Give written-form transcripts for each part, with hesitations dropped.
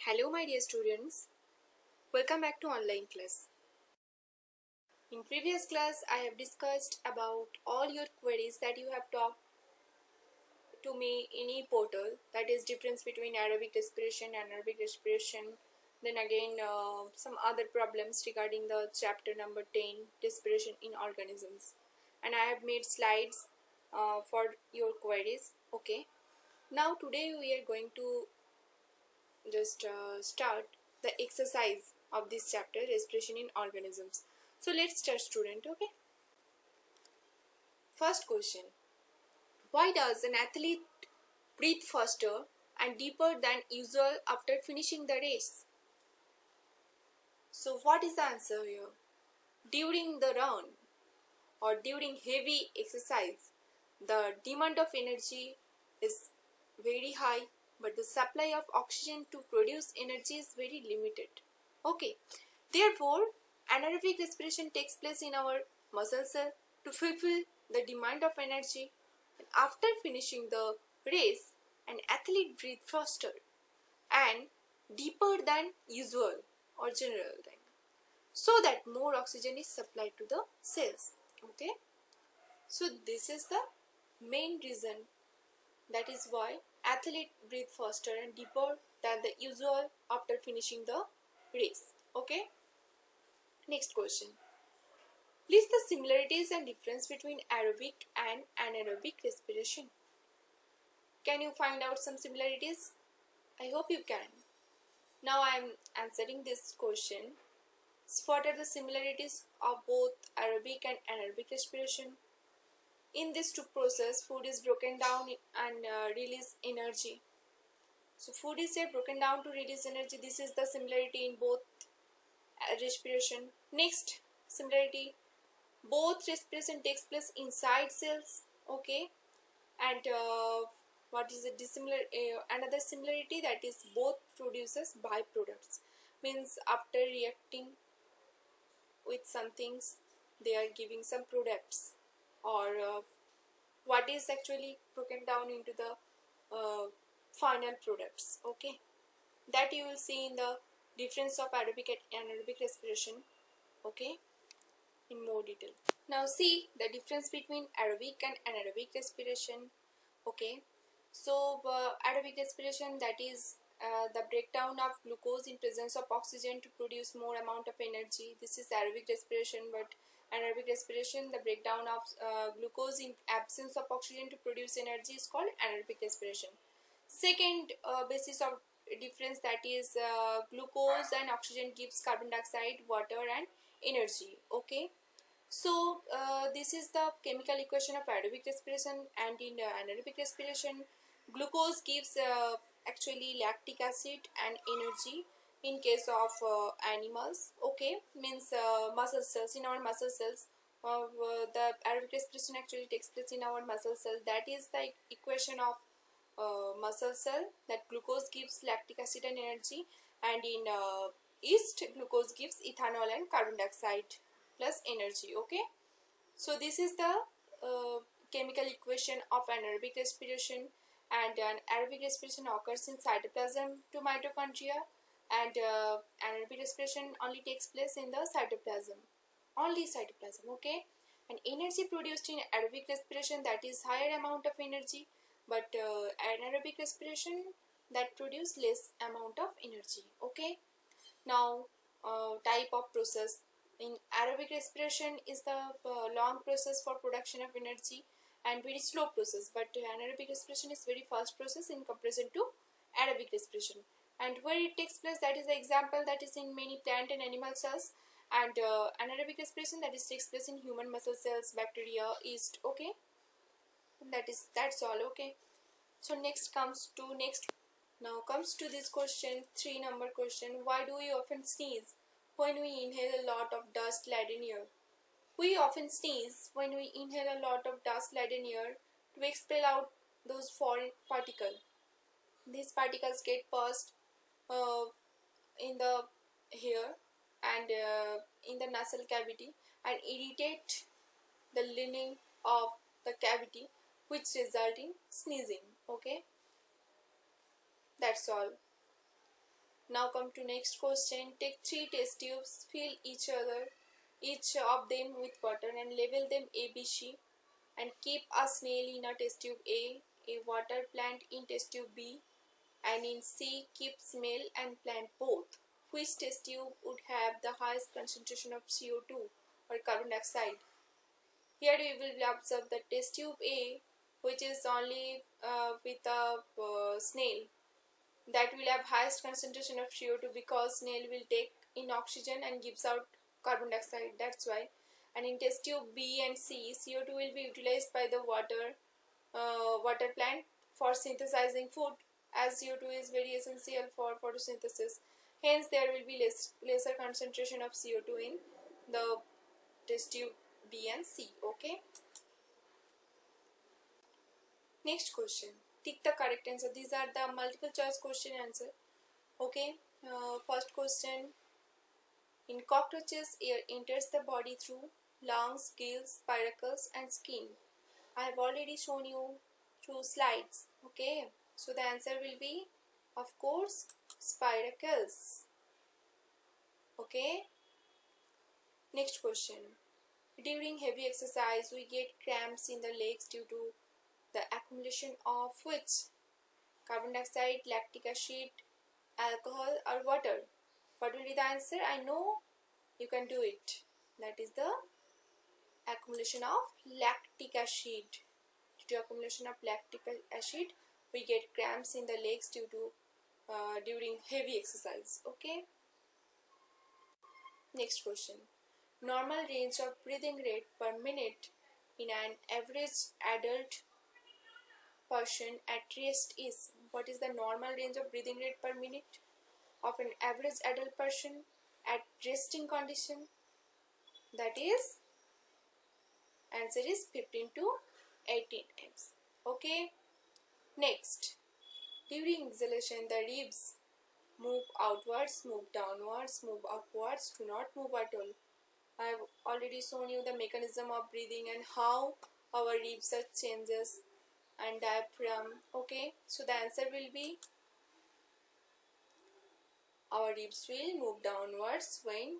Hello my dear students, welcome back to online class. In previous class I have discussed about all your queries that you have talked to me in e-portal, that is difference between aerobic respiration and anaerobic respiration, then again some other problems regarding the chapter number 10, respiration in organisms, and I have made slides for your queries. Okay, now today we are going to just start the exercise of this chapter, respiration in organisms. So let's start, student. Okay, first question: why does an athlete breathe faster and deeper than usual after finishing the race? So what is the answer here? During the run or during heavy exercise, the demand of energy is very high, but the supply of oxygen to produce energy is very limited. Okay, therefore anaerobic respiration takes place in our muscle cell to fulfill the demand of energy, and after finishing the race an athlete breathes faster and deeper than usual or general thing, so that more oxygen is supplied to the cells. Okay, so this is the main reason, that is why athlete breathe faster and deeper than the usual after finishing the race. Okay, next question: list the similarities and difference between aerobic and anaerobic respiration. Can you find out some similarities? I hope you can. Now I am answering this question. What are the similarities of both aerobic and anaerobic respiration? In this two process, food is broken down and release energy. So food is here broken down to release energy. This is the similarity in both respiration. Next similarity: both respiration takes place inside cells. Okay, and what is a dissimilar? Another similarity, that is both produces byproducts. Means after reacting with some things, they are giving some products, or what is actually broken down into the final products. Okay, that you will see in the difference of aerobic and anaerobic respiration. Okay, in more detail. Now see the difference between aerobic and anaerobic respiration. Okay, so aerobic respiration, that is the breakdown of glucose in presence of oxygen to produce more amount of energy. This is aerobic respiration. But anaerobic respiration, the breakdown of glucose in absence of oxygen to produce energy, is called anaerobic respiration. Second basis of difference, that is glucose and oxygen gives carbon dioxide, water and energy. Okay, so this is the chemical equation of aerobic respiration, and in anaerobic respiration glucose gives actually lactic acid and energy in case of animals. Okay, means muscle cells. In our muscle cells, the aerobic respiration actually takes place in our muscle cell. That is the equation of muscle cell, that glucose gives lactic acid and energy, and in yeast glucose gives ethanol and carbon dioxide plus energy. Okay, so this is the chemical equation of anaerobic respiration, and an aerobic respiration occurs in cytoplasm to mitochondria, and anaerobic respiration only takes place in the cytoplasm, only cytoplasm. Okay, and energy produced in aerobic respiration, that is higher amount of energy, but anaerobic respiration that produce less amount of energy. Okay, now type of process. In aerobic respiration is the long process for production of energy and very slow process, but anaerobic respiration is very fast process in comparison to aerobic respiration. And where it takes place, that is the example, that is in many plant and animal cells, and anaerobic respiration, that is takes place in human muscle cells, bacteria, yeast. Okay, that's all. Okay, so now comes to this question, 3 number question: why do we often sneeze when we inhale a lot of dust laden air? We often sneeze when we inhale a lot of dust laden air to expel out those foreign particles. These particles get passed in the hair and in the nasal cavity and irritate the lining of the cavity, which result in sneezing. Okay, that's all. Now come to next question. Take 3 test tubes, fill each of them with water and label them A, B, C, and keep a snail in a test tube a water plant in test tube B, and in C keep snail and plant both. Which test tube would have the highest concentration of CO2 or carbon dioxide? Here we will observe the test tube A, which is only with a snail, that will have highest concentration of CO2 because snail will take in oxygen and gives out carbon dioxide. That's why. And in test tube B and C, CO2 will be utilized by the water plant for synthesizing food, as CO2 is very essential for photosynthesis. Hence, there will be lesser concentration of CO2 in the test tube B and C. Okay. Next question. Tick the correct answer. These are the multiple choice question answer. Okay. First question. In cockroaches, air enters the body through lungs, gills, spiracles, and skin. I have already shown you through slides. Okay. So the answer will be, of course, spiracles. Okay. Next question. During heavy exercise, we get cramps in the legs due to the accumulation of which? Carbon dioxide, lactic acid, alcohol, or water? What will be the answer? I know you can do it. That is the accumulation of lactic acid. Due to accumulation of lactic acid, we get cramps in the legs due to during heavy exercise. Okay. Next question. Normal range of breathing rate per minute in an average adult person at rest is? What is the normal range of breathing rate per minute of an average adult person at resting condition? That is, answer is 15 to 18 times. Okay. Next, during exhalation, the ribs move outwards, move downwards, move upwards, do not move at all. I have already shown you the mechanism of breathing and how our ribs are changes and diaphragm. Okay, so the answer will be, our ribs will move downwards when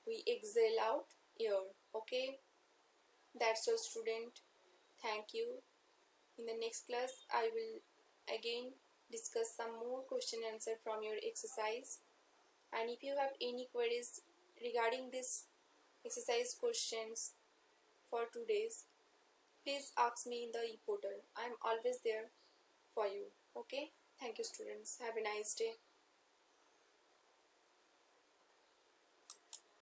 we exhale out air. Okay, that's all, student. Thank you. In the next class, I will again discuss some more question answer from your exercise, and if you have any queries regarding this exercise questions for 2 days, please ask me in the e-portal. I am always there for you. Okay, thank you, students. Have a nice day.